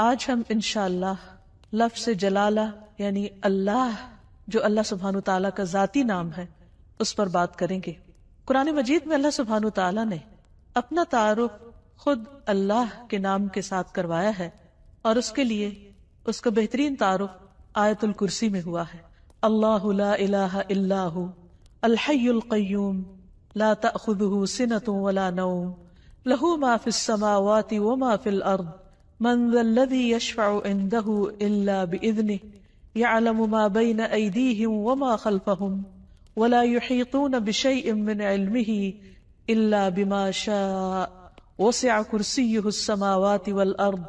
آج ہم انشاءاللہ لفظ جلالہ یعنی اللہ، جو اللہ سبحانہ تعالیٰ کا ذاتی نام ہے، اس پر بات کریں گے۔ قرآن مجید میں اللہ سبحانہ تعالیٰ نے اپنا تعارف خود اللہ کے نام کے ساتھ کروایا ہے، اور اس کے لیے اس کا بہترین تعارف آیت الکرسی میں ہوا ہے۔ اللہ لا الہ الا ہو الحی القیوم لا تأخذہ سنۃ ولا نوم لہ ما فی السماوات وما فی الارض من ذا الذی یشفع عنده الا بإذنہ یعلم ما بین ایدیہم وما خلفہم ولا يحيطون بشيء من علمه إلا بما شاء وسع كرسيه السماوات والأرض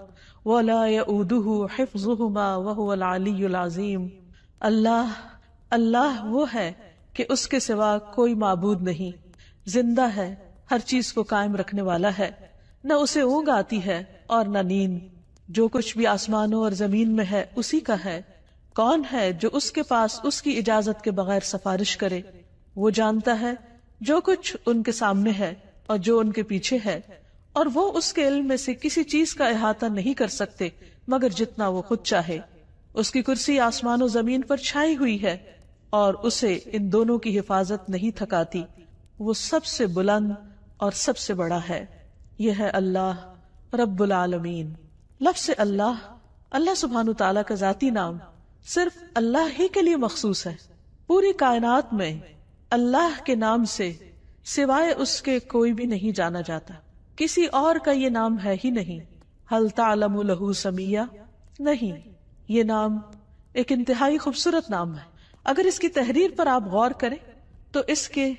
ولا يؤوده حفظهما وهو العلي العظيم۔ اللہ وہ ہے کہ اس کے سوا کوئی معبود نہیں، زندہ ہے، ہر چیز کو قائم رکھنے والا ہے، نہ اسے اونگ آتی ہے اور نہ نیند، جو کچھ بھی آسمانوں اور زمین میں ہے اسی کا ہے۔ کون ہے جو اس کے پاس اس کی اجازت کے بغیر سفارش کرے؟ وہ جانتا ہے جو کچھ ان کے سامنے ہے اور جو ان کے پیچھے ہے، اور وہ اس کے علم میں سے کسی چیز کا احاطہ نہیں کر سکتے مگر جتنا وہ خود چاہے۔ اس کی کرسی آسمان و زمین پر چھائی ہوئی ہے اور اسے ان دونوں کی حفاظت نہیں تھکاتی۔ وہ سب سے بلند اور سب سے بڑا ہے۔ یہ ہے اللہ رب العالمین۔ لفظ اللہ سبحانہ تعالیٰ کا ذاتی نام صرف اللہ ہی کے لیے مخصوص ہے۔ پوری کائنات میں اللہ کے نام سے سوائے اس کے کوئی بھی نہیں جانا جاتا، کسی اور کا یہ نام ہے ہی نہیں۔ ہل تعلم لہ سمیہ؟ نہیں، یہ نام ایک انتہائی خوبصورت نام ہے۔ اگر اس کی تحریر پر آپ غور کریں تو اس کے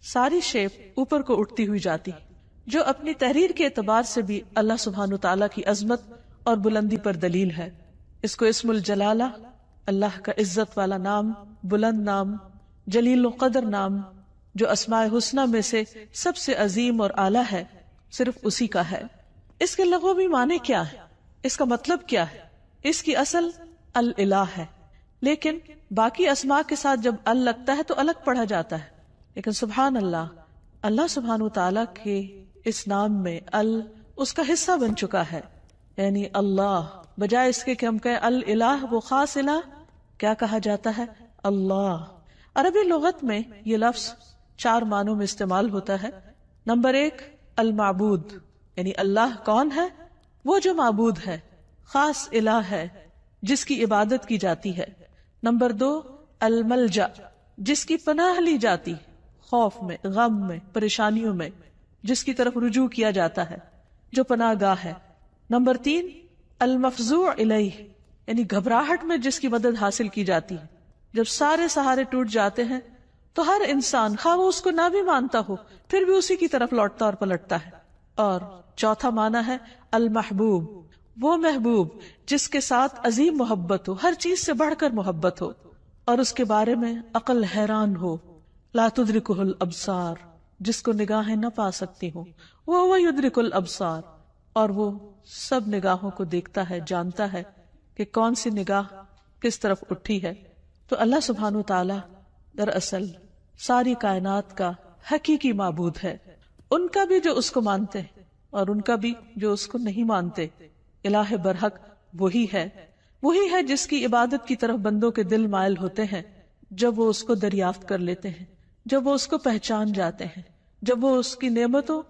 ساری شیپ اوپر کو اٹھتی ہوئی جاتی، جو اپنی تحریر کے اعتبار سے بھی اللہ سبحانہ تعالیٰ کی عظمت اور بلندی پر دلیل ہے۔ اس کو اسم الجلالہ، اللہ کا عزت والا نام، بلند نام، جلیل القدر نام، جو اسماء حسنہ میں سے سب سے عظیم اور اعلیٰ ہے، صرف اسی کا ہے۔ اس کے لغوی معنی کیا ہے؟ اس کا مطلب کیا ہے؟ اس کی اصل الالہ ہے، لیکن باقی اسماء کے ساتھ جب ال لگتا ہے تو الگ پڑھا جاتا ہے۔ لیکن سبحان اللہ سبحانہ تعالیٰ کے اس نام میں ال اس کا حصہ بن چکا ہے، یعنی اللہ، بجائے اس کے کہ ہم کہیں الالہ، وہ خاص الہ، کیا کہا جاتا ہے؟ اللہ۔ عربی لغت میں یہ لفظ 4 معنوں میں استعمال ہوتا ہے۔ نمبر 1 المعبود، یعنی اللہ کون ہے؟ وہ جو معبود ہے، خاص الہ ہے جس کی عبادت کی جاتی ہے۔ نمبر 2 الملجا، جس کی پناہ لی جاتی، خوف میں، غم میں، پریشانیوں میں، جس کی طرف رجوع کیا جاتا ہے، جو پناہ گاہ ہے۔ نمبر 3 المفزوع الیہ، یعنی گھبراہٹ میں جس کی مدد حاصل کی جاتی ہے۔ جب سارے سہارے ٹوٹ جاتے ہیں تو ہر انسان، خواہ وہ اس کو نہ بھی مانتا ہو، پھر بھی اسی کی طرف لوٹتا اور پلٹتا ہے۔ اور چوتھا معنی ہے المحبوب، وہ محبوب جس کے ساتھ عظیم محبت ہو، ہر چیز سے بڑھ کر محبت ہو، اور اس کے بارے میں عقل حیران ہو۔ لا تدرکہ الابصار، جس کو نگاہیں نہ پا سکتی ہوں، وہ یدرک الابصار، اور وہ سب نگاہوں کو دیکھتا ہے، جانتا ہے کہ کون سی نگاہ کس طرف اٹھی ہے۔ تو اللہ سبحانہ تعالیٰ دراصل ساری کائنات کا حقیقی معبود ہے، ان کا بھی جو اس کو مانتے ہیں اور ان کا بھی جو اس کو نہیں مانتے۔ الہ برحق وہی ہے جس کی عبادت کی طرف بندوں کے دل مائل ہوتے ہیں جب وہ اس کو دریافت کر لیتے ہیں، جب وہ اس کو پہچان جاتے ہیں، جب وہ اس کی نعمتوں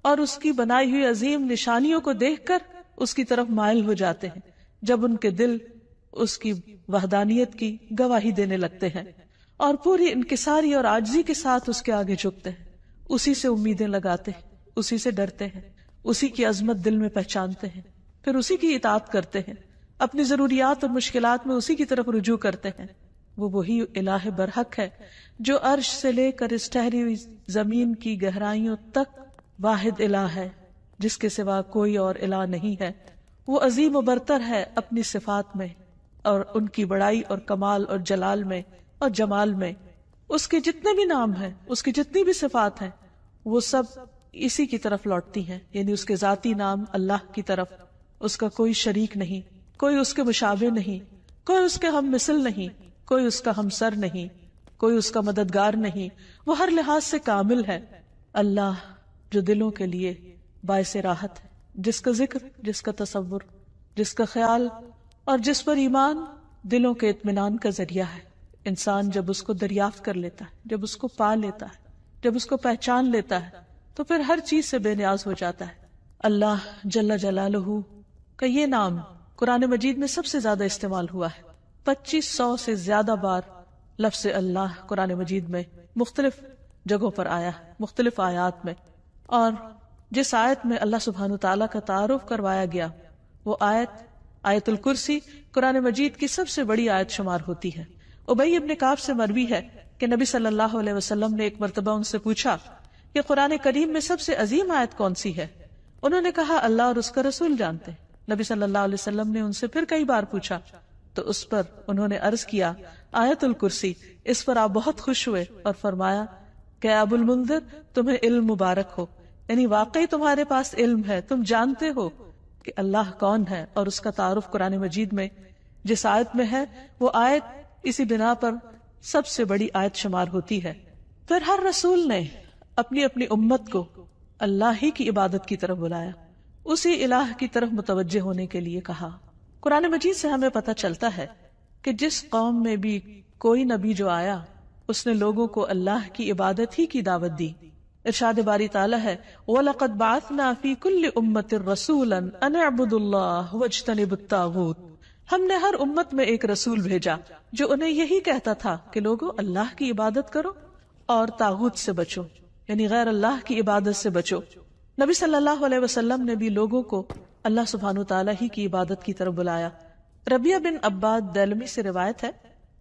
اور اس کی بنائی ہوئی عظیم نشانیوں کو دیکھ کر اس کی طرف مائل ہو جاتے ہیں، جب ان کے دل اس کی وحدانیت کی گواہی دینے لگتے ہیں اور پوری انکساری اور عاجزی کے ساتھ اس کے آگے جھکتے ہیں، اسی سے امیدیں لگاتے ہیں، اسی سے ڈرتے ہیں، اسی کی عظمت دل میں پہچانتے ہیں، پھر اسی کی اطاعت کرتے ہیں، اپنی ضروریات اور مشکلات میں اسی کی طرف رجوع کرتے ہیں۔ وہ وہی الہ برحق ہے جو عرش سے لے کر اس ٹھہری ہوئی زمین کی گہرائیوں تک واحد الہ ہے، جس کے سوا کوئی اور الہ نہیں ہے۔ وہ عظیم و برتر ہے اپنی صفات میں اور ان کی بڑائی اور کمال اور جلال میں اور جمال میں۔ اس کے جتنے بھی نام ہیں، اس کی جتنی بھی صفات ہیں، وہ سب اسی کی طرف لوٹتی ہیں، یعنی اس کے ذاتی نام اللہ کی طرف۔ اس کا کوئی شریک نہیں، کوئی اس کے مشابہ نہیں، کوئی اس کے ہم مثل نہیں، کوئی اس کا ہمسر نہیں، کوئی اس کا مددگار نہیں۔ وہ ہر لحاظ سے کامل ہے۔ اللہ جو دلوں کے لیے باعث راحت ہے، جس کا ذکر، جس کا تصور، جس کا خیال اور جس پر ایمان دلوں کے اطمینان کا ذریعہ ہے۔ انسان جب اس کو دریافت کر لیتا ہے، جب اس کو پا لیتا ہے، جب اس کو پہچان لیتا ہے تو پھر ہر چیز سے بے نیاز ہو جاتا ہے۔ اللہ جل جلالہ کا یہ نام قرآن مجید میں سب سے زیادہ استعمال ہوا ہے۔ 2500 سے زیادہ بار لفظ اللہ قرآن مجید میں مختلف جگہوں پر آیا ہے، مختلف آیات میں، اور جس آیت میں اللہ سبحانہ تعالیٰ کا تعارف کروایا گیا وہ آیت الکرسی قرآن مجید کی سب سے بڑی آیت شمار ہوتی ہے۔ ابی ابن کعب سے مروی ہے کہ نبی صلی اللہ علیہ وسلم نے ایک مرتبہ ان سے پوچھا کہ قرآن کریم میں سب سے عظیم آیت کون سی ہے؟ انہوں نے کہا اللہ اور اس کا رسول جانتے ہیں۔ نبی صلی اللہ علیہ وسلم نے ان سے پھر کئی بار پوچھا تو اس پر انہوں نے عرض کیا آیت الکرسی۔ اس پر آپ بہت خوش ہوئے اور فرمایا کہ ابو المنذر تمہیں علم مبارک ہو، یعنی واقعی تمہارے پاس علم ہے، تم جانتے ہو کہ اللہ کون ہے، اور اس کا تعارف قرآن مجید میں جس آیت میں ہے وہ آیت اسی بنا پر سب سے بڑی آیت شمار ہوتی ہے۔ پھر ہر رسول نے اپنی اپنی امت کو اللہ ہی کی عبادت کی طرف بلایا، اسی الہ کی طرف متوجہ ہونے کے لیے کہا۔ قرآن مجید سے ہمیں پتہ چلتا ہے کہ جس قوم میں بھی کوئی نبی جو آیا اس نے لوگوں کو اللہ کی عبادت ہی کی دعوت دی۔ ارشاد باری تعالیٰ ہے وَلَقَدْ بَعَثْنَا فِي كُلِّ أُمَّةٍ رَسُولًا أَنِ اعْبُدُوا اللَّهَ وَاجْتَنِبُوا الطَّاغُوتَ۔ ہم نے ہر امت میں ایک رسول بھیجا جو انہیں یہی کہتا تھا کہ لوگوں اللہ کی عبادت کرو اور طاغوت سے بچو، یعنی غیر اللہ کی عبادت سے بچو۔ نبی صلی اللہ علیہ وسلم نے بھی لوگوں کو اللہ سبحانہ تعالیٰ ہی کی عبادت کی طرف بلایا۔ ربیہ بن عباد دیلمی سے روایت ہے،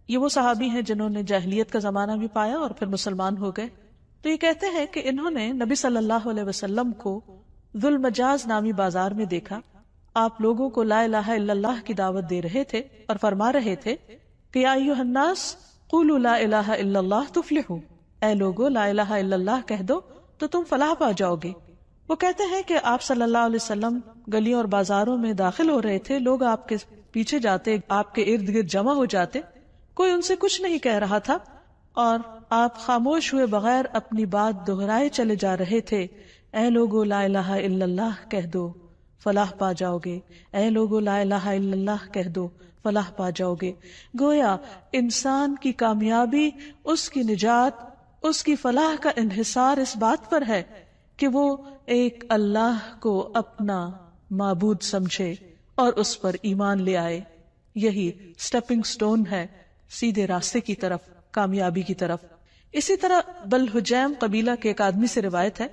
یہ وہ صحابی ہیں جنہوں نے جاہلیت کا زمانہ بھی پایا اور پھر مسلمان ہو گئے۔ تو یہ کہتے ہیں کہ انہوں نے نبی صلی اللہ علیہ وسلم کو ذو المجاز نامی بازار میں دیکھا، آپ لوگوں کو لا الہ الا اللہ کی دعوت دے رہے تھے اور فرما رہے تھے کہ یا ایھا الناس قولوا لا الہ الا اللہ تفلحوا، اے لوگو لا الہ الا اللہ کہہ دو تو تم فلاح پا جاؤ گے۔ وہ کہتے ہیں کہ آپ صلی اللہ علیہ وسلم گلیوں اور بازاروں میں داخل ہو رہے تھے، لوگ آپ کے پیچھے جاتے، آپ کے ارد گرد جمع ہو جاتے، کوئی ان سے کچھ نہیں کہہ رہا تھا اور آپ خاموش ہوئے بغیر اپنی بات دہرائے چلے جا رہے تھے، اے لوگو لا الہ الا اللہ کہہ دو فلاح پا جاؤ گے، اے لوگو لا الہ الا اللہ کہہ دو فلاح پا جاؤ گے۔ گویا انسان کی کامیابی، اس کی نجات، اس کی فلاح کا انحصار اس بات پر ہے کہ وہ ایک اللہ کو اپنا معبود سمجھے اور اس پر ایمان لے آئے۔ یہی سٹیپنگ سٹون ہے سیدھے راستے کی طرف، کامیابی کی طرف۔ اسی طرح بلحجیم قبیلہ کے ایک آدمی سے روایت ہے،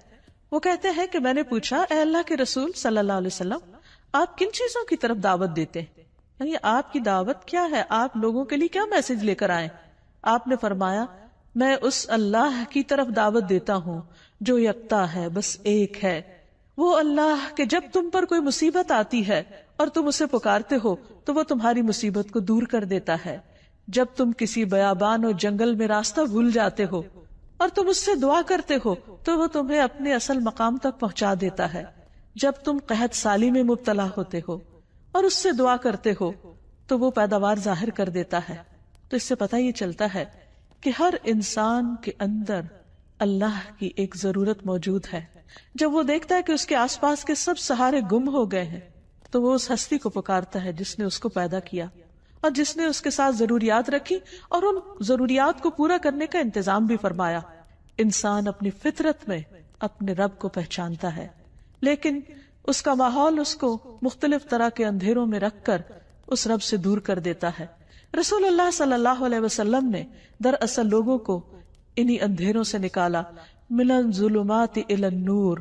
وہ کہتے ہیں کہ میں نے پوچھا اے اللہ کے رسول صلی اللہ علیہ وسلم آپ کن چیزوں کی طرف دعوت دیتے ہیں، یعنی آپ کی دعوت کیا ہے، آپ لوگوں کے لیے کیا میسج لے کر آئے؟ آپ نے فرمایا میں اس اللہ کی طرف دعوت دیتا ہوں جو یکتا ہے، بس ایک ہے، وہ اللہ کہ جب تم پر کوئی مصیبت آتی ہے اور تم اسے پکارتے ہو تو وہ تمہاری مصیبت کو دور کر دیتا ہے، جب تم کسی بیابان اور جنگل میں راستہ بھول جاتے ہو اور تم اس سے دعا کرتے ہو تو وہ تمہیں اپنے اصل مقام تک پہنچا دیتا ہے، جب تم قحط سالی میں مبتلا ہوتے ہو اور اس سے دعا کرتے ہو تو وہ پیداوار ظاہر کر دیتا ہے۔ تو اس سے پتہ یہ چلتا ہے کہ ہر انسان کے اندر اللہ کی ایک ضرورت موجود ہے۔ جب وہ دیکھتا ہے کہ اس کے آس پاس کے سب سہارے گم ہو گئے ہیں تو وہ اس ہستی کو پکارتا ہے جس نے اس کو پیدا کیا اور جس نے اس کے ساتھ ضروریات رکھی اور ان ضروریات کو پورا کرنے کا انتظام بھی فرمایا۔ انسان اپنی فطرت میں اپنے رب کو پہچانتا ہے، لیکن اس کا ماحول اس کو مختلف طرح کے اندھیروں میں رکھ کر اس رب سے دور کر دیتا ہے۔ رسول اللہ صلی اللہ علیہ وسلم نے دراصل لوگوں کو انہی اندھیروں سے نکالا، من الظلمات الی النور،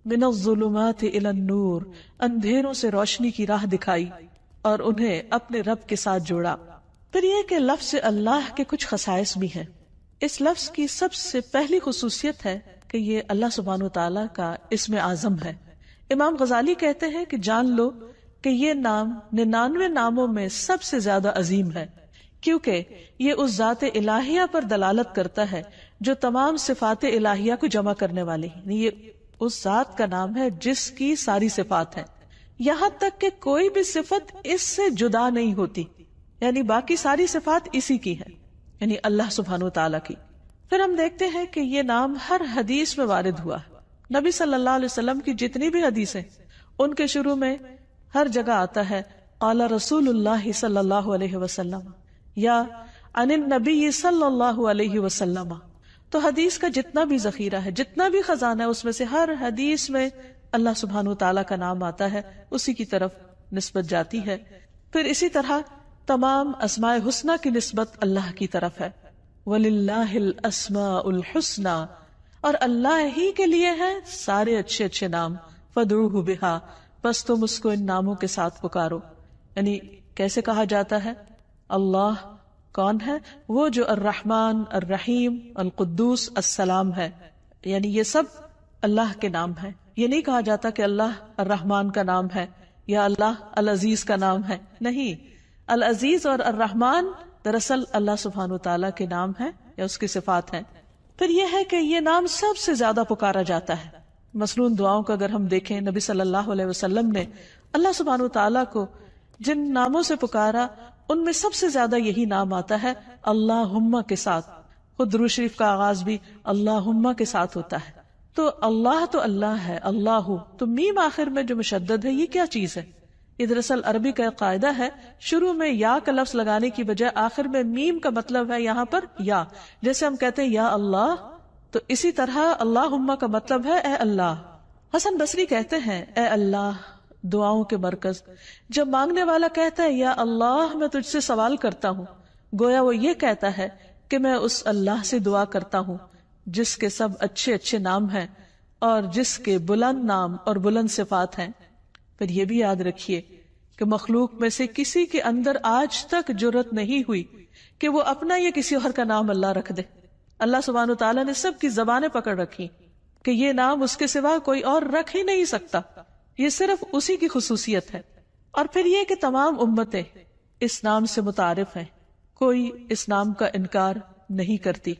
من الظلمات الی النور، اندھیروں سے روشنی کی راہ دکھائی اور انہیں اپنے رب کے ساتھ جوڑا۔ پھر یہ کہ لفظ اللہ کے کچھ خصائص بھی ہیں۔ اس لفظ کی سب سے پہلی خصوصیت ہے کہ یہ اللہ سبحانہ وتعالی کا اسم اعظم ہے۔ امام غزالی کہتے ہیں کہ جان لو کہ یہ نام 99 ناموں میں سب سے زیادہ عظیم ہے، کیونکہ یہ اس ذات الہیہ پر دلالت کرتا ہے جو تمام صفات الہیہ کو جمع کرنے والی ہے۔ یہ اس ذات کا نام ہے جس کی ساری صفات ہیں، یہاں تک کہ کوئی بھی صفت اس سے جدا نہیں ہوتی، یعنی باقی ساری صفات اسی کی ہیں، یعنی اللہ سبحانہ وتعالی کی۔ پھر ہم دیکھتے ہیں کہ یہ نام ہر حدیث میں وارد ہوا۔ نبی صلی اللہ علیہ وسلم کی جتنی بھی حدیثیں، ان کے شروع میں ہر جگہ آتا ہے قال رسول اللہ صلی اللہ علیہ وسلم یا عن النبی صلی اللہ علیہ وسلم. تو حدیث کا جتنا بھی ذخیرہ ہے، جتنا بھی خزانہ ہے، اس میں سے ہر حدیث میں اللہ سبحانہ وتعالیٰ کا نام آتا ہے، اسی کی طرف نسبت جاتی ہے. پھر اسی طرح تمام اسماء حسنہ کی نسبت اللہ کی طرف ہے. وَلِلَّهِ الْأَسْمَاءُ الْحُسْنَى، اور اللہ ہی کے لیے ہیں سارے اچھے اچھے نام. فَادْعُوهُ بِهَا، بس تم اس کو ان ناموں کے ساتھ پکارو. یعنی کیسے کہا جاتا ہے؟ اللہ کون ہے؟ وہ جو الرحمن، الرحیم، القدوس، السلام ہے. یعنی یہ سب اللہ کے نام ہیں. یہ نہیں کہا جاتا کہ اللہ الرحمن کا نام ہے یا اللہ العزیز کا نام ہے. نہیں، العزیز اور الرحمن دراصل اللہ سبحانہ وتعالیٰ کے نام ہیں یا اس کی صفات ہیں. پھر یہ ہے کہ یہ نام سب سے زیادہ پکارا جاتا ہے. مثلاً دعاؤں کو اگر ہم دیکھیں، نبی صلی اللہ علیہ وسلم نے اللہ سبحانہ وتعالیٰ کو جن ناموں سے پکارا ان میں سب سے زیادہ یہی نام آتا ہے اللہم کے ساتھ. خود درود شریف کا آغاز بھی اللہم کے ساتھ ہوتا ہے. تو اللہ ہے، اللہ تو میم آخر میں جو مشدد ہے، یہ کیا چیز ہے؟ یہ دراصل عربی کا ایک قاعدہ ہے، شروع میں یا کا لفظ لگانے کی بجائے آخر میں میم کا مطلب ہے یہاں پر یا. جیسے ہم کہتے ہیں یا اللہ، تو اسی طرح اللہم کا مطلب ہے اے اللہ. حسن بصری کہتے ہیں اے اللہ دعاؤں کے مرکز. جب مانگنے والا کہتا ہے یا اللہ میں تجھ سے سوال کرتا ہوں، گویا وہ یہ کہتا ہے کہ میں اس اللہ سے دعا کرتا ہوں جس کے سب اچھے اچھے نام ہیں اور جس کے بلند نام اور بلند صفات ہیں. پھر یہ بھی یاد رکھیے کہ مخلوق میں سے کسی کے اندر آج تک جرت نہیں ہوئی کہ وہ اپنا یا کسی اور کا نام اللہ رکھ دے. اللہ سبحانہ وتعالیٰ نے سب کی زبانیں پکڑ رکھی کہ یہ نام اس کے سوا کوئی اور رکھ ہی نہیں سکتا، یہ صرف اسی کی خصوصیت ہے. اور پھر یہ کہ تمام امتیں اس نام سے متعارف ہیں، کوئی اس نام کا انکار نہیں کرتی.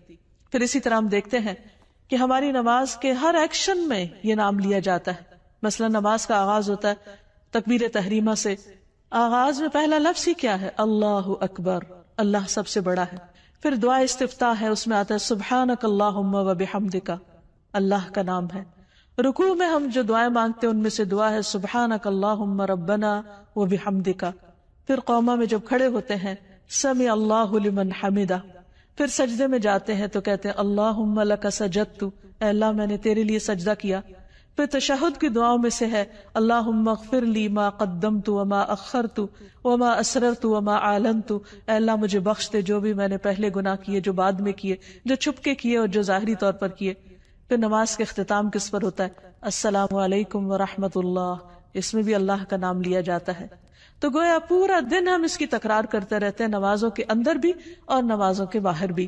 پھر اسی طرح ہم دیکھتے ہیں کہ ہماری نماز کے ہر ایکشن میں یہ نام لیا جاتا ہے. مثلا نماز کا آغاز ہوتا ہے تکبیر تحریمہ سے. آغاز میں پہلا لفظ ہی کیا ہے؟ اللہ اکبر، اللہ سب سے بڑا ہے. پھر دعا استفتاح ہے، اس میں آتا ہے سبحانک اللہم و بحمدک، اللہ کا نام ہے. رکوع میں ہم جو دعائیں مانگتے ہیں ان میں سے دعا ہے سبحانک اللہم ربنا و بحمدک. پھر قوما میں جب کھڑے ہوتے ہیں سمع اللہ لمن حمدہ. پھر سجدے میں جاتے ہیں تو کہتے ہیں اللہم لک سجدت، اے اللہ میں نے تیرے لیے سجدہ کیا. پھر تشہد کی دعاؤں میں سے ہے اللہم اغفر لی ما قدمت وما اخرت وما اسررت وما اعلنت، اے اللہ مجھے بخش دے جو بھی میں نے پہلے گناہ کیے، جو بعد میں کیے، جو چھپ کے کیے اور جو ظاہری طور پر کیے. پھر نماز کے اختتام کس پر ہوتا ہے؟ السلام علیکم ورحمۃ اللہ. اس میں بھی اللہ کا نام لیا جاتا ہے. تو گویا پورا دن ہم اس کی تکرار کرتے رہتے ہیں، نمازوں کے اندر بھی اور نمازوں کے باہر بھی.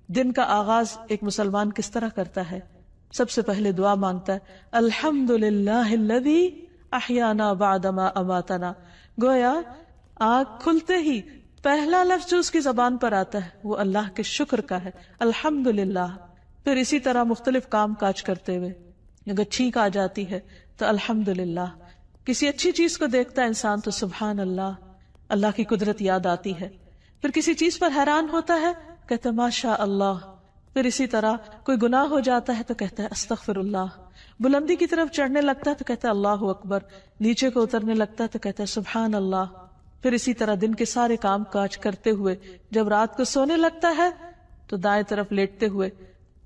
دن کا آغاز ایک مسلمان کس طرح کرتا ہے؟ سب سے پہلے دعا مانگتا ہے الحمدللہ الذی احیانا بعدما اماتنا. گویا آنکھ کھلتے ہی پہلا لفظ جو اس کی زبان پر آتا ہے وہ اللہ کے شکر کا ہے، الحمدللہ. پھر اسی طرح مختلف کام کاج کرتے ہوئے اگر چھینک آ جاتی ہے تو الحمدللہ. کسی اچھی چیز کو دیکھتا ہے انسان تو سبحان اللہ، اللہ کی قدرت یاد آتی ہے. پھر کسی چیز پر حیران ہوتا ہے کہتا ہے ماشاء اللہ. پھر اسی طرح کوئی گناہ ہو جاتا ہے تو کہتا ہے استغفر اللہ. بلندی کی طرف چڑھنے لگتا ہے تو کہتا ہے اللہ اکبر. نیچے کو اترنے لگتا ہے تو کہتا ہے سبحان اللہ. پھر اسی طرح دن کے سارے کام کاج کرتے ہوئے جب رات کو سونے لگتا ہے تو دائیں طرف لیٹتے ہوئے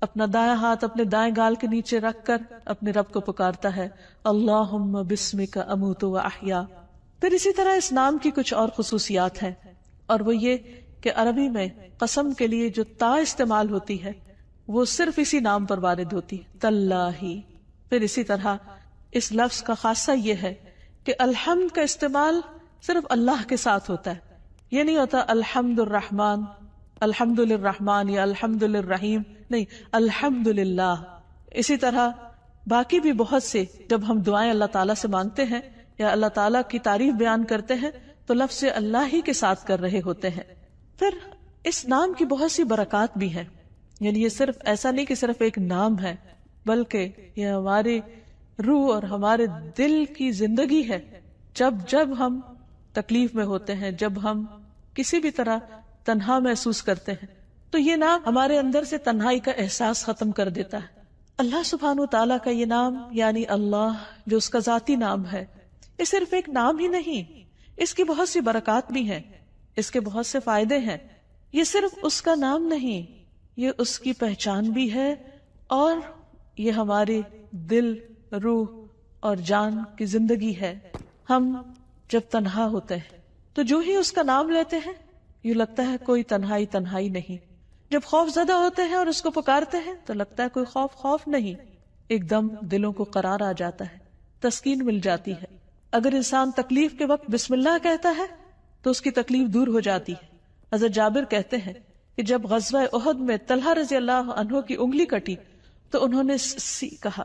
اپنا دائیں ہاتھ اپنے دائیں گال کے نیچے رکھ کر اپنے رب کو پکارتا ہے اللہم بسمک اموت و احیا. پھر اسی طرح اس نام کی کچھ اور خصوصیات ہیں، اور وہ یہ کہ عربی میں قسم کے لیے جو تا استعمال ہوتی ہے وہ صرف اسی نام پر وارد ہوتی ہے، تاللہ. پھر اسی طرح اس لفظ کا خاصہ یہ ہے کہ الحمد کا استعمال صرف اللہ کے ساتھ ہوتا ہے. یہ نہیں ہوتا الحمد الرحمن، الحمد للرحمن یا الحمد للرحیم، نہیں، الحمد للہ. اسی طرح باقی بھی بہت سے جب ہم دعائیں اللہ تعالیٰ سے مانگتے ہیں یا اللہ تعالیٰ کی تعریف بیان کرتے ہیں تو لفظ اللہ ہی کے ساتھ کر رہے ہوتے ہیں. پھر اس نام کی بہت سی برکات بھی ہیں. یعنی یہ صرف ایسا نہیں کہ صرف ایک نام ہے، بلکہ یہ ہماری روح اور ہمارے دل کی زندگی ہے. جب ہم تکلیف میں ہوتے ہیں، جب ہم کسی بھی طرح تنہا محسوس کرتے ہیں تو یہ نام ہمارے اندر سے تنہائی کا احساس ختم کر دیتا ہے. اللہ سبحانہ وتعالیٰ کا یہ نام یعنی اللہ جو اس کا ذاتی نام ہے، یہ صرف ایک نام ہی نہیں، اس کی بہت سی برکات بھی ہیں، اس کے بہت سے فائدے ہیں. یہ صرف اس کا نام نہیں، یہ اس کی پہچان بھی ہے، اور یہ ہماری دل، روح اور جان کی زندگی ہے. ہم جب تنہا ہوتے ہیں تو جو ہی اس کا نام لیتے ہیں یوں لگتا ہے کوئی تنہائی نہیں. جب خوف زدہ ہوتے ہیں اور اس کو پکارتے ہیں تو لگتا ہے کوئی خوف نہیں. ایک دم دلوں کو قرار آ جاتا ہے، تسکین مل جاتی ہے. اگر انسان تکلیف کے وقت بسم اللہ کہتا ہے تو اس کی تکلیف دور ہو جاتی ہے. حضرت جابر کہتے ہیں کہ جب غزوہ احد میں طلحہ رضی اللہ عنہ کی انگلی کٹی تو انہوں نے سی کہا،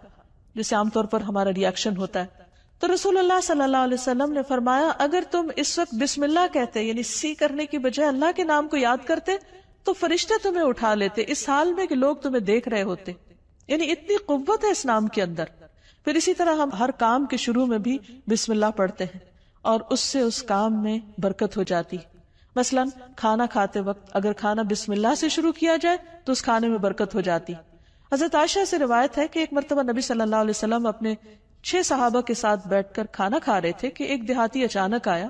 جسے عام طور پر ہمارا ریاکشن ہوتا ہے. تو رسول اللہ صلی اللہ علیہ وسلم نے فرمایا اگر تم اس وقت بسم اللہ کہتے، یعنی سی کرنے کی بجائے اللہ کے نام کو یاد کرتے، تو فرشتے تمہیں اٹھا لیتے اس حال میں کہ لوگ تمہیں دیکھ رہے ہوتے. یعنی اتنی قوت ہے اس نام کے اندر. پھر اسی طرح ہم ہر کام کے شروع میں بھی بسم اللہ پڑھتے ہیں اور اس سے اس کام میں برکت ہو جاتی. مثلا کھانا کھاتے وقت اگر کھانا بسم اللہ سے شروع کیا جائے تو اس کھانے میں برکت ہو جاتی. حضرت عائشہ سے روایت ہے کہ ایک مرتبہ نبی صلی اللہ علیہ وسلم اپنے 6 صحابہ کے ساتھ بیٹھ کر کھانا کھا رہے تھے کہ ایک دیہاتی اچانک آیا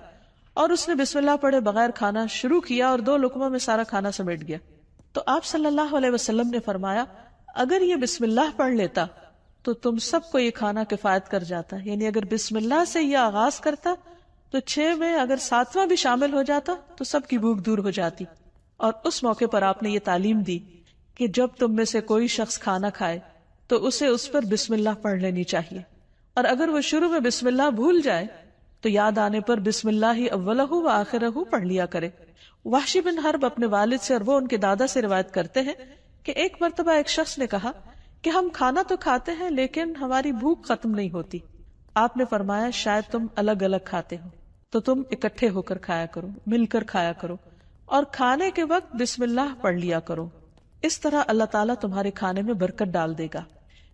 اور اس نے بسم اللہ پڑھے بغیر کھانا شروع کیا اور 2 لقموں میں سارا کھانا سمیٹ گیا. تو آپ صلی اللہ علیہ وسلم نے فرمایا اگر یہ بسم اللہ پڑھ لیتا تو تم سب کو یہ کھانا کفایت کر جاتا. یعنی اگر بسم اللہ سے یہ آغاز کرتا تو 6 میں اگر 7واں بھی شامل ہو جاتا تو سب کی بھوک دور ہو جاتی. اور اس موقع پر آپ نے یہ تعلیم دی کہ جب تم میں سے کوئی شخص کھانا کھائے تو اسے اس پر بسم اللہ پڑھ لینی چاہیے، اور اگر وہ شروع میں بسم اللہ بھول جائے تو یاد آنے پر بسم اللہ اولہ و آخرہ پڑھ لیا کرے. وحشی بن حرب اپنے والد سے اور وہ ان کے دادا سے روایت کرتے ہیں کہ ایک مرتبہ ایک شخص نے کہا کہ ہم کھانا تو کھاتے ہیں لیکن ہماری بھوک ختم نہیں ہوتی. آپ نے فرمایا شاید تم الگ الگ کھاتے ہو تو تم اکٹھے ہو کر کھایا کرو، مل کر کھایا کرو، اور کھانے کے وقت بسم اللہ پڑھ لیا کرو. اس طرح اللہ تعالیٰ تمہارے کھانے میں برکت ڈال دے گا.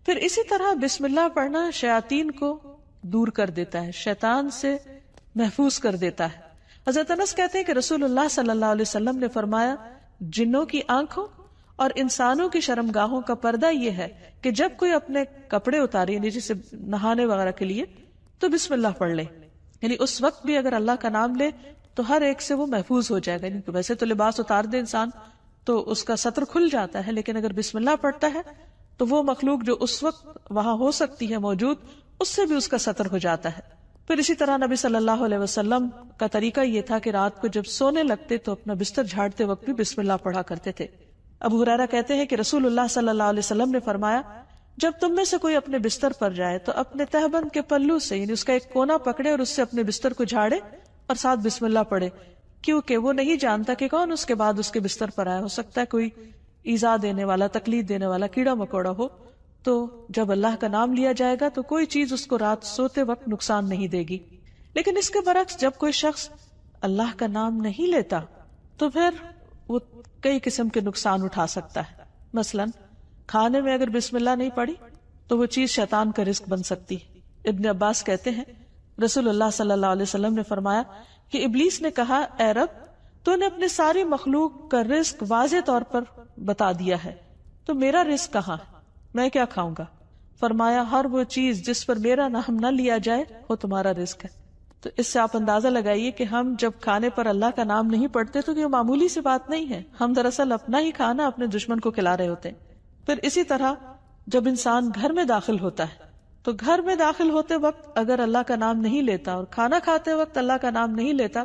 پھر اسی طرح بسم اللہ پڑھنا شیاطین کو دور کر دیتا ہے، شیطان سے محفوظ کر دیتا ہے. حضرت انس کہتے ہیں کہ رسول اللہ صلی اللہ علیہ وسلم نے فرمایا جنوں کی آنکھوں اور انسانوں کی شرمگاہوں کا پردہ یہ ہے کہ جب کوئی اپنے کپڑے اتارے یعنی جسے نہانے وغیرہ کے لیے تو بسم اللہ پڑھ لے. یعنی اس وقت بھی اگر اللہ کا نام لے تو ہر ایک سے وہ محفوظ ہو جائے گا. یعنی ویسے تو لباس اتار دے انسان تو اس کا ستر کھل جاتا ہے، لیکن اگر بسم اللہ پڑھتا ہے تو وہ مخلوق جو اس وقت وہاں ہو سکتی ہے موجود، اس سے بھی اس کا ستر ہو جاتا ہے. پھر اسی طرح نبی صلی اللہ علیہ وسلم کا طریقہ یہ تھا کہ رات کو جب سونے لگتے تو اپنا بستر جھاڑتے وقت بھی بسم اللہ پڑھا کرتے تھے. ابو ہریرہ کہتے ہیں کہ رسول اللہ صلی اللہ علیہ وسلم نے فرمایا جب تم میں سے کوئی اپنے بستر پر جائے تو اپنے تہبند کے پلو سے یعنی اس کا ایک کونا پکڑے اور اس سے اپنے بستر کو جھاڑے اور ساتھ بسم اللہ پڑھے، کیونکہ وہ نہیں جانتا کہ کون اس کے بعد اس کے بستر پر آیا. ہو سکتا ہے کوئی ایذا دینے والا، تکلیف دینے والا کیڑا مکوڑا ہو. تو جب اللہ کا نام لیا جائے گا تو کوئی چیز اس کو رات سوتے وقت نقصان نہیں دے گی. لیکن اس کے برعکس جب کوئی شخص اللہ کا نام نہیں لیتا تو پھر وہ کئی قسم کے نقصان اٹھا سکتا ہے. مثلا کھانے میں اگر بسم اللہ نہیں پڑھی تو وہ چیز شیطان کا رزق بن سکتی ہے. ابن عباس کہتے ہیں رسول اللہ صلی اللہ علیہ وسلم نے فرمایا کہ ابلیس نے کہا اے رب تو نے اپنے ساری مخلوق کا رزق واضح طور پر بتا دیا ہے، تو میرا رزق کہاں، میں کیا کھاؤں گا؟ فرمایا ہر وہ چیز جس پر میرا نام نہ لیا جائے وہ تمہارا رزق ہے. تو اس سے آپ اندازہ لگائیے کہ ہم جب کھانے پر اللہ کا نام نہیں پڑھتے تو یہ معمولی سی بات نہیں ہے، ہم دراصل اپنا ہی کھانا اپنے دشمن کو کھلا رہے ہوتے ہیں. پھر اسی طرح جب انسان گھر میں داخل ہوتا ہے تو گھر میں داخل ہوتے وقت اگر اللہ کا نام نہیں لیتا اور کھانا کھاتے وقت اللہ کا نام نہیں لیتا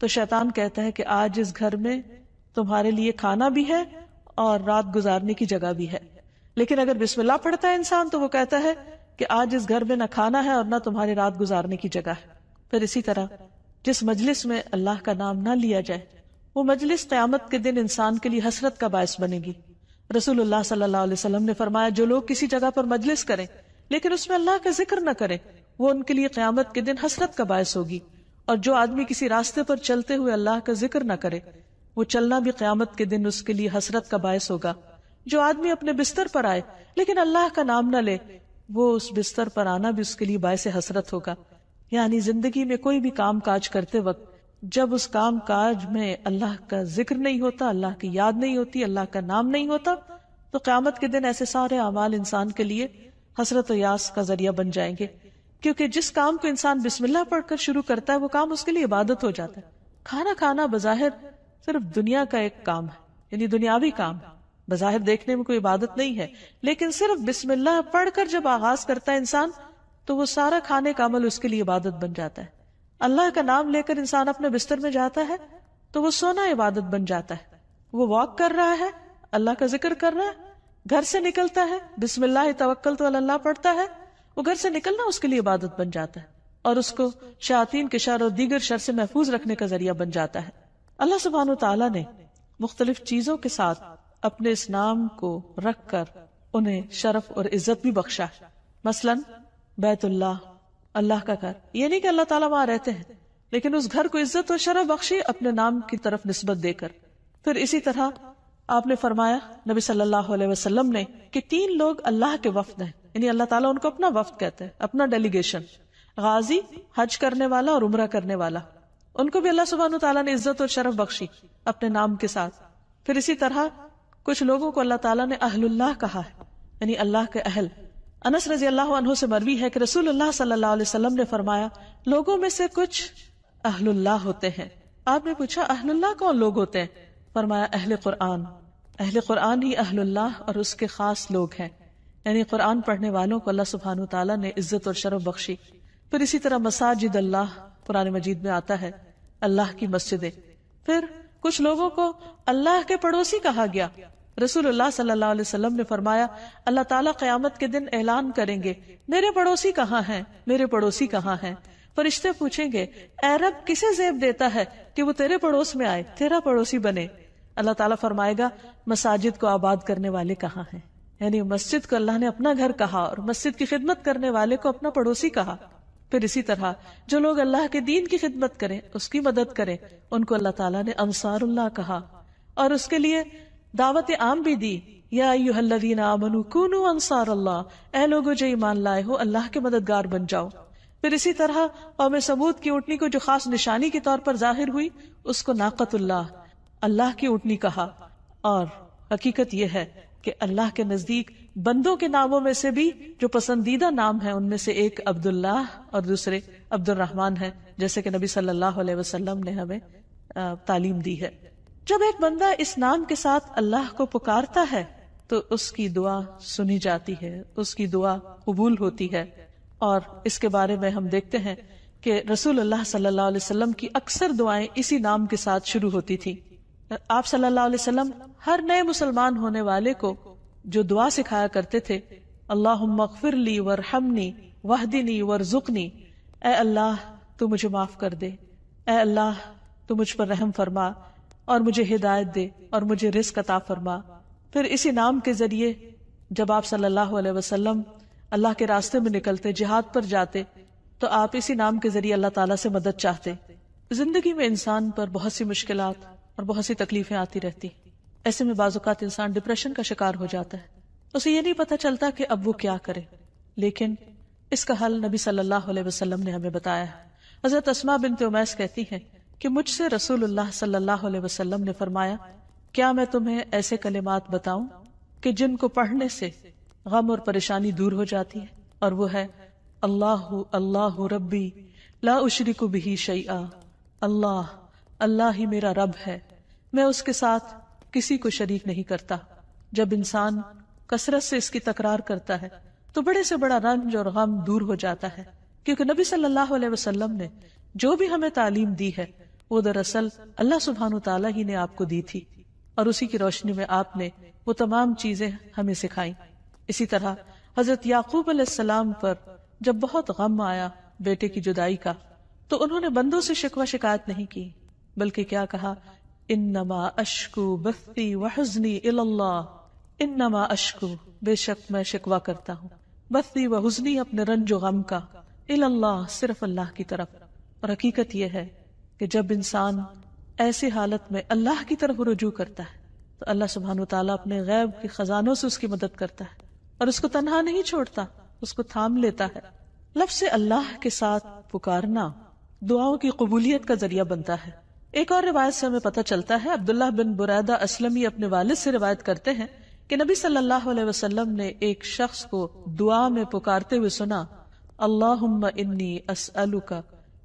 تو شیطان کہتا ہے کہ آج اس گھر میں تمہارے لیے کھانا بھی ہے اور رات گزارنے کی جگہ بھی ہے. لیکن اگر بسم اللہ پڑھتا ہے انسان تو وہ کہتا ہے کہ آج اس گھر میں نہ کھانا ہے اور نہ تمہاری رات گزارنے کی جگہ ہے. پھر اسی طرح جس مجلس میں اللہ کا نام نہ لیا جائے وہ مجلس قیامت کے دن انسان کے لیے حسرت کا باعث بنے گی. رسول اللہ صلی اللہ علیہ وسلم نے فرمایا جو لوگ کسی جگہ پر مجلس کریں لیکن اس میں اللہ کا ذکر نہ کریں وہ ان کے لیے قیامت کے دن حسرت کا باعث ہوگی. اور جو آدمی کسی راستے پر چلتے ہوئے اللہ کا ذکر نہ کرے وہ چلنا بھی قیامت کے دن اس کے لیے حسرت کا باعث ہوگا. جو آدمی اپنے بستر پر آئے لیکن اللہ کا نام نہ لے وہ اس بستر پر آنا بھی اس کے لیے باعث حسرت ہوگا. یعنی زندگی میں کوئی بھی کام کاج کرتے وقت جب اس کام کاج میں اللہ کا ذکر نہیں ہوتا، اللہ کی یاد نہیں ہوتی، اللہ کا نام نہیں ہوتا تو قیامت کے دن ایسے سارے اعمال انسان کے لیے حسرت و یاس کا ذریعہ بن جائیں گے. کیونکہ جس کام کو انسان بسم اللہ پڑھ کر شروع کرتا ہے وہ کام اس کے لیے عبادت ہو جاتا ہے. کھانا کھانا بظاہر صرف دنیا کا ایک کام ہے، یعنی دنیاوی کام ہے، بظاہر دیکھنے میں کوئی عبادت نہیں ہے، لیکن صرف بسم اللہ پڑھ کر جب آغاز کرتا ہے انسان تو وہ سارا کھانے کا عمل اس کے لیے عبادت بن جاتا ہے. اللہ کا نام لے کر انسان اپنے بستر میں جاتا ہے تو وہ سونا عبادت بن جاتا ہے. وہ واک کر رہا ہے، اللہ کا ذکر کر رہا ہے، گھر سے نکلتا ہے بسم اللہ توکلت علی اللہ پڑھتا ہے، وہ گھر سے نکلنا اس کے لیے عبادت بن جاتا ہے اور اس کو شیاطین کے شر اور دیگر شر سے محفوظ رکھنے کا ذریعہ بن جاتا ہے. اللہ سبحانہ وتعالی نے مختلف چیزوں کے ساتھ اپنے اس نام کو رکھ کر انہیں شرف اور عزت بھی بخشا ہے. مثلا بیت اللہ، اللہ کا گھر، یہ نہیں کہ اللہ تعالیٰ وہاں رہتے ہیں، لیکن اس گھر کو عزت اور شرف بخشی اپنے نام کی طرف نسبت دے کر. پھر اسی طرح آپ نے فرمایا نبی صلی اللہ علیہ وسلم نے کہ 3 لوگ اللہ کے وفد ہیں، یعنی اللہ تعالیٰ ان کو اپنا وفد کہتے ہیں، اپنا ڈیلیگیشن. غازی، حج کرنے والا اور عمرہ کرنے والا، ان کو بھی اللہ سبحانہ تعالیٰ نے عزت اور شرف بخشی اپنے نام کے ساتھ. پھر اسی طرح کچھ لوگوں کو اللہ تعالیٰ نے اہل اللہ کہا ہے، یعنی اللہ کے اہل. انس رضی اللہ عنہ سے مروی ہے کہ رسول اللہ صلی اللہ علیہ وسلم نے فرمایا لوگوں میں سے کچھ اہل اللہ ہوتے ہیں. آپ نے پوچھا اہل اللہ کون لوگ ہوتے ہیں؟ فرمایا اہل قرآن. اہل قرآن ہی اہل اللہ اور اس کے خاص لوگ ہیں، یعنی قرآن پڑھنے والوں کو اللہ سبحانہ تعالیٰ نے عزت اور شرف بخشی. پھر اسی طرح مساجد اللہ قرآن مجید میں آتا ہے، اللہ کی مسجدیں. پھر کچھ لوگوں کو اللہ کے پڑوسی کہا گیا. رسول اللہ صلی اللہ علیہ وسلم نے فرمایا اللہ تعالیٰ قیامت کے دن اعلان کریں گے میرے پڑوسی کہاں ہیں، میرے پڑوسی کہاں ہیں. فرشتے پوچھیں گے اے رب کسے زیب دیتا ہے کہ وہ تیرے پڑوس میں آئے، تیرا پڑوسی بنے. اللہ تعالیٰ فرمائے گا مساجد کو آباد کرنے والے کہاں ہیں، یعنی مسجد کو اللہ نے اپنا گھر کہا اور مسجد کی خدمت کرنے والے کو اپنا پڑوسی کہا. پھر اسی طرح جو لوگ اللہ کے دین کی خدمت کریں، اس کی مدد کریں، ان کو اللہ تعالیٰ نے انصار اللہ کہا اور اس کے لیے دعوت عام بھی دی. یا ایھا الذین آمنوا کونوا انصار اللہ، اے لوگو جو ایمان لائے ہو اللہ کے مددگار بن جاؤ. پھر اسی طرح قوم سمود کی اونٹنی کو جو خاص نشانی کے طور پر ظاہر ہوئی اس کو ناقۃ اللہ، اللہ کی اونٹنی کہا. اور حقیقت یہ ہے کہ اللہ کے نزدیک بندوں کے ناموں میں سے بھی جو پسندیدہ نام ہیں ان میں سے ایک عبداللہ اور دوسرے عبد الرحمن ہیں، جیسے کہ نبی صلی اللہ علیہ وسلم نے ہمیں تعلیم دی ہے. جب ایک بندہ اس نام کے ساتھ اللہ کو پکارتا ہے تو اس کی دعا سنی جاتی ہے، اس کی دعا قبول ہوتی ہے. اور اس کے بارے میں ہم دیکھتے ہیں کہ رسول اللہ صلی اللہ علیہ وسلم کی اکثر دعائیں اسی نام کے ساتھ شروع ہوتی تھی. آپ صلی اللہ علیہ وسلم ہر نئے مسلمان ہونے والے کو جو دعا سکھایا کرتے تھے اللہم اغفر لی ورحمنی واہدنی وارزقنی، اے اللہ تو مجھے معاف کر دے، اے اللہ تو مجھ پر رحم فرما اور مجھے ہدایت دے اور مجھے رزق عطا فرما. پھر اسی نام کے ذریعے جب آپ صلی اللہ علیہ وسلم اللہ کے راستے میں نکلتے، جہاد پر جاتے، تو آپ اسی نام کے ذریعے اللہ تعالیٰ سے مدد چاہتے. زندگی میں انسان پر بہت سی مشکلات اور بہت سی تکلیفیں آتی رہتی، ایسے میں بعض اوقات انسان ڈپریشن کا شکار ہو جاتا ہے، اسے یہ نہیں پتہ چلتا کہ اب وہ کیا کرے. لیکن اس کا حل نبی صلی اللہ علیہ وسلم نے ہمیں بتایا ہے. حضرت اسماء بنت امیس کہتی ہیں کہ مجھ سے رسول اللہ صلی اللہ علیہ وسلم نے فرمایا کیا میں تمہیں ایسے کلمات بتاؤں کہ جن کو پڑھنے سے غم اور پریشانی دور ہو جاتی ہے، اور وہ ہے اللہ اللہ ربی لا اشرک بہ شیئا، اللہ اللہ ہی میرا رب ہے، میں اس کے ساتھ کسی کو شریک نہیں کرتا. جب انسان کثرت سے اس کی تکرار کرتا ہے تو بڑے سے بڑا رنج اور غم دور ہو جاتا ہے، کیونکہ نبی صلی اللہ علیہ وسلم نے جو بھی ہمیں تعلیم دی ہے وہ دراصل اللہ سبحانہ تعالیٰ ہی نے آپ کو دی تھی، اور اسی کی روشنی میں آپ نے وہ تمام چیزیں ہمیں سکھائیں. اسی طرح حضرت یعقوب علیہ السلام پر جب بہت غم آیا بیٹے کی جدائی کا تو انہوں نے بندوں سے شکوہ شکایت نہیں کی، بلکہ کیا کہا انما اشکو بثی وحزنی الی اللہ، انما اشکو بے شک میں شکوہ کرتا ہوں، بثی وحزنی اپنے رنج و غم کا، الی اللہ صرف اللہ کی طرف. اور حقیقت یہ ہے کہ جب انسان ایسی حالت میں اللہ کی طرف رجوع کرتا ہے تو اللہ سبحانہ وتعالیٰ اپنے غیب کے خزانوں سے اس کی مدد کرتا ہے اور اس کو تنہا نہیں چھوڑتا، اس کو تھام لیتا ہے. لفظ اللہ کے ساتھ پکارنا دعاؤں کی قبولیت کا ذریعہ بنتا ہے. ایک اور روایت سے ہمیں پتہ چلتا ہے، عبداللہ بن بریدہ اسلمی اپنے والد سے روایت کرتے ہیں کہ نبی صلی اللہ علیہ وسلم نے ایک شخص کو دعا میں پکارتے ہوئے سنا اللہم انی اسألک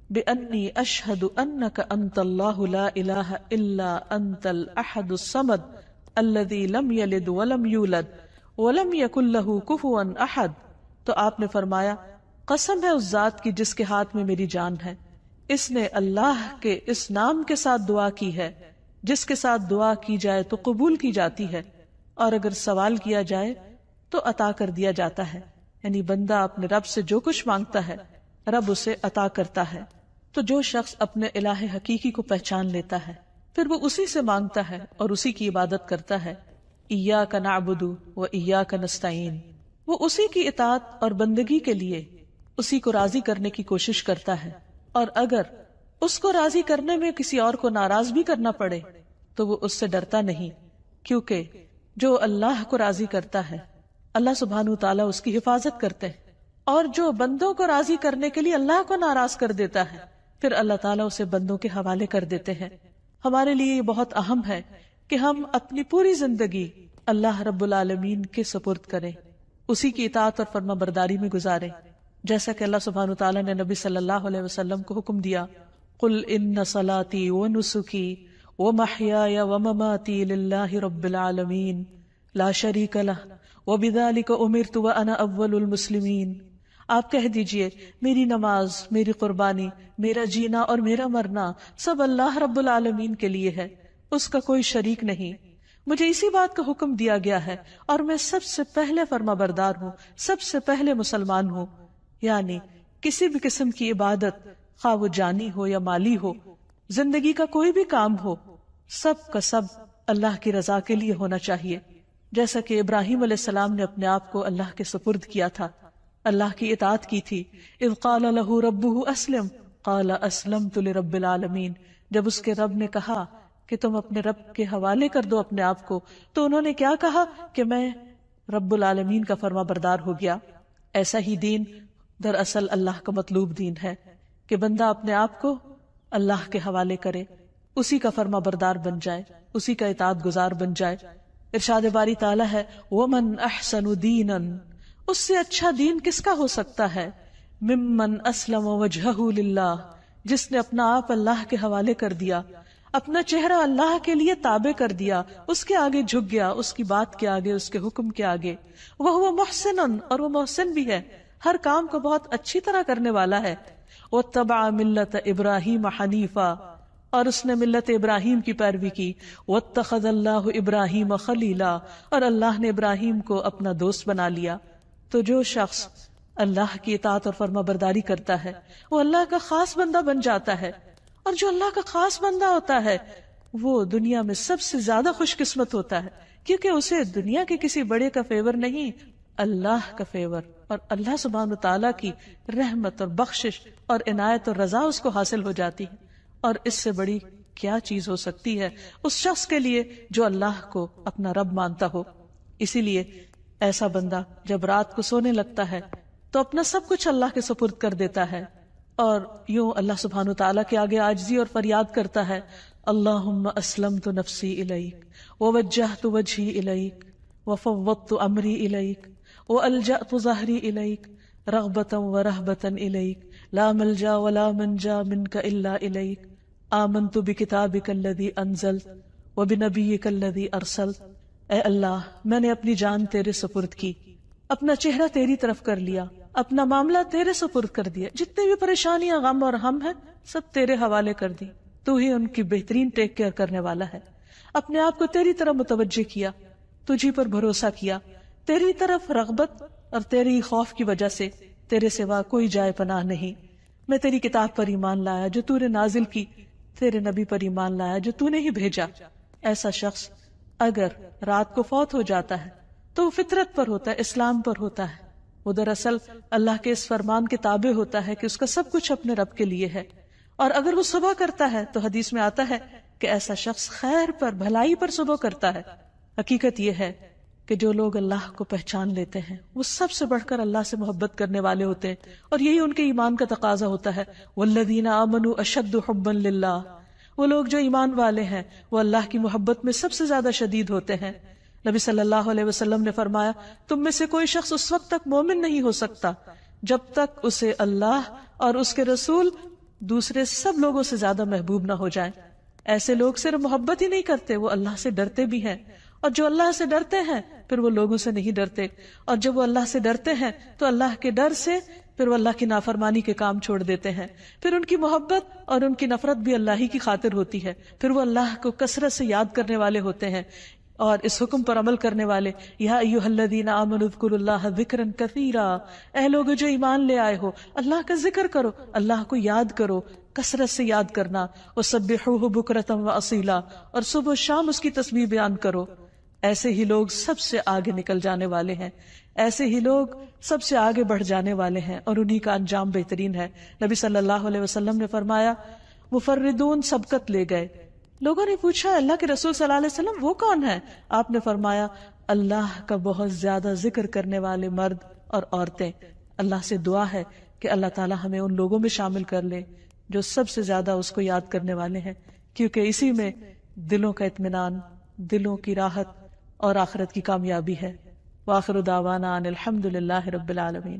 بأنی اشہد انک انت اللہ لا الہ الا انت الاحد الصمد الذی لم یلد ولم یولد ولم یکن لہ کفوا احد. تو آپ نے فرمایا قسم ہے اس ذات کی جس کے ہاتھ میں میری جان ہے، اس نے اللہ کے اس نام کے ساتھ دعا کی ہے جس کے ساتھ دعا کی جائے تو قبول کی جاتی ہے، اور اگر سوال کیا جائے تو عطا کر دیا جاتا ہے. یعنی بندہ اپنے رب سے جو کچھ مانگتا ہے رب اسے عطا کرتا ہے. تو جو شخص اپنے الہ حقیقی کو پہچان لیتا ہے پھر وہ اسی سے مانگتا ہے اور اسی کی عبادت کرتا ہے. ایاک نعبد و ایاک نستعین، وہ اسی کی اطاعت اور بندگی کے لیے اسی کو راضی کرنے کی کوشش کرتا ہے، اور اگر اس کو راضی کرنے میں کسی اور کو ناراض بھی کرنا پڑے تو وہ اس سے ڈرتا نہیں، کیونکہ جو اللہ کو راضی کرتا ہے اللہ سبحانہ وتعالیٰ اس کی حفاظت کرتے ہیں، اور جو بندوں کو راضی کرنے کے لیے اللہ کو ناراض کر دیتا ہے پھر اللہ تعالیٰ اسے بندوں کے حوالے کر دیتے ہیں. ہمارے لیے یہ بہت اہم ہے کہ ہم اپنی پوری زندگی اللہ رب العالمین کے سپرد کریں، اسی کی اطاعت اور فرما برداری میں گزاریں، جیسا کہ اللہ سبحانہ وتعالیٰ نے نبی صلی اللہ علیہ وسلم کو حکم دیا، قل ان صلاتی ونسکی ومحیای ومماتی للہ رب العالمین لا شریک لہ وبذالک امرت وانا اول المسلمین. آپ کہہ دیجئے میری نماز، میری قربانی، میرا جینا اور میرا مرنا سب اللہ رب العالمین کے لیے ہے، اس کا کوئی شریک نہیں. مجھے اسی بات کا حکم دیا گیا ہے اور میں سب سے پہلے فرما بردار ہوں، سب سے پہلے مسلمان ہوں. یعنی کسی بھی قسم کی عبادت، خواہ وہ جانی ہو یا مالی ہو، زندگی کا کوئی بھی کام ہو، سب کا سب اللہ کی رضا کے لیے ہونا چاہیے. جیسا کہ ابراہیم علیہ السلام نے اپنے آپ کو اللہ کے سپرد کیا تھا، اللہ کی اطاعت کی تھی. اذ قال لہ ربہ اسلم قال اسلمت لرب العالمین، جب اس کے رب نے کہا کہ تم اپنے رب کے حوالے کر دو اپنے آپ کو، تو انہوں نے کیا کہا کہ میں رب العالمین کا فرما بردار ہو گیا. ایسا ہی دین دراصل اللہ کا مطلوب دین ہے کہ بندہ اپنے آپ کو اللہ کے حوالے کرے، اسی کا فرما بردار بن جائے، اسی کا اطاعت گزار بن جائے. ارشاد باری تعالیٰ ہے وَمَنْ أَحْسَنُ دِينًا، اس سے اچھا دین کس کا ہو سکتا ہے، ممن اسلم وجہہ للہ، جس نے اپنا آپ اللہ کے حوالے کر دیا، اپنا چہرہ اللہ کے لیے تابع کر دیا، اس کے آگے جھک گیا، اس کی بات کے آگے، اس کے حکم کے آگے. وَهُوَ مُحْسِنٌ، اور وہ محسن بھی ہے، ہر کام کو بہت اچھی طرح کرنے والا ہے. وَاتَّبَعَ مِلَّةَ إِبْرَاهِيمَ حَنِيفًا، اور اس نے ملت ابراہیم کی پیروی کی. وَاتَّخَذَ اللَّهُ إِبْرَاهِيمَ خَلِيلًا، اور اللہ نے ابراہیم کو اپنا دوست بنا لیا. تو جو شخص اللہ کی اطاعت اور فرما برداری کرتا ہے وہ اللہ کا خاص بندہ بن جاتا ہے، اور جو اللہ کا خاص بندہ ہوتا ہے وہ دنیا میں سب سے زیادہ خوش قسمت ہوتا ہے، کیونکہ اسے دنیا کے کسی بڑے کا فیور نہیں، اللہ کا فیور اور اللہ سبحانہ تعالیٰ کی رحمت اور بخشش اور عنایت اور رضا اس کو حاصل ہو جاتی ہے. اور اس سے بڑی کیا چیز ہو سکتی ہے اس شخص کے لیے جو اللہ کو اپنا رب مانتا ہو. اسی لیے ایسا بندہ جب رات کو سونے لگتا ہے تو اپنا سب کچھ اللہ کے سپرد کر دیتا ہے، اور یوں اللہ سبحانہ تعالیٰ کے آگے عاجزی اور فریاد کرتا ہے، اللہم اسلمت نفسی الیک ووجہت وجہی الیک وفوضت امری الیک والجأت ظہری الیک رغبتا ورہبتا الیک لا ملجا ولا منجا منک الا الیک آمنت بکتابک الذی انزلت وبنبیک الذی ارسلت. اے اللہ، میں نے اپنی جان تیرے سپرد کی، اپنا چہرہ تیری طرف کر لیا، اپنا معاملہ تیرے سپرد کر دیا، جتنے بھی پریشانیاں، غم اور ہم ہیں سب تیرے حوالے کر دی، تو ہی ان کی بہترین ٹیک کیئر کرنے والا ہے. اپنے آپ کو تیری طرف متوجہ کیا، تجھی پر بھروسہ کیا، تیری طرف رغبت اور تیری خوف کی وجہ سے تیرے سوا کوئی جائے پناہ نہیں. میں تیری کتاب پر ایمان لایا جو تو نے نازل کی، تیرے نبی پر ایمان لایا جو تو نے ہی بھیجا. ایسا شخص اگر رات کو فوت ہو جاتا ہے تو وہ فطرت پر ہوتا ہے، اسلام پر ہوتا ہے، وہ دراصل اللہ کے اس فرمان کے تابع ہوتا ہے کہ اس کا سب کچھ اپنے رب کے لیے ہے. اور اگر وہ صبح کرتا ہے تو حدیث میں آتا ہے کہ ایسا شخص خیر پر، بھلائی پر صبح کرتا ہے. حقیقت یہ ہے کہ جو لوگ اللہ کو پہچان لیتے ہیں وہ سب سے بڑھ کر اللہ سے محبت کرنے والے ہوتے ہیں، اور یہی ان کے ایمان کا تقاضا ہوتا ہے. والذین آمنوا اشد حبا للہ، وہ لوگ جو ایمان والے ہیں وہ اللہ کی محبت میں سب سے زیادہ شدید ہوتے ہیں. نبی صلی اللہ علیہ وسلم نے فرمایا، تم میں سے کوئی شخص اس وقت تک مومن نہیں ہو سکتا جب تک اسے اللہ اور اس کے رسول دوسرے سب لوگوں سے زیادہ محبوب نہ ہو جائیں۔ ایسے لوگ صرف محبت ہی نہیں کرتے، وہ اللہ سے ڈرتے بھی ہیں، اور جو اللہ سے ڈرتے ہیں پھر وہ لوگوں سے نہیں ڈرتے، اور جب وہ اللہ سے ڈرتے ہیں تو اللہ کے ڈر سے پھر وہ اللہ کی نافرمانی کے کام چھوڑ دیتے ہیں، پھر ان کی محبت اور ان کی نفرت بھی اللہ ہی کی خاطر ہوتی ہے، پھر وہ اللہ کو کثرت سے یاد کرنے والے ہوتے ہیں اور اس حکم پر عمل کرنے والے۔ یا ایھا الذین آمنوا اذکروا اللہ ذکرا کثیرا، اے لوگ جو ایمان لے آئے ہو اللہ کا ذکر کرو، اللہ کو یاد کرو، کثرت سے یاد کرنا، وسبحوہ بکرۃ واصیلا، اور صبح و شام اس کی تسبیح بیان کرو۔ ایسے ہی لوگ سب سے آگے نکل جانے والے ہیں، ایسے ہی لوگ سب سے آگے بڑھ جانے والے ہیں، اور انہی کا انجام بہترین ہے۔ نبی صلی اللہ علیہ وسلم نے فرمایا مفردون سبقت لے گئے۔ لوگوں نے پوچھا اللہ کے رسول صلی اللہ علیہ وسلم وہ کون ہے؟ آپ نے فرمایا اللہ کا بہت زیادہ ذکر کرنے والے مرد اور عورتیں۔ اللہ سے دعا ہے کہ اللہ تعالی ہمیں ان لوگوں میں شامل کر لے جو سب سے زیادہ اس کو یاد کرنے والے ہیں، کیونکہ اسی میں دلوں کا اطمینان، دلوں کی راحت اور آخرت کی کامیابی ہے۔ وآخر دعوانا ان الحمد للہ رب العالمین۔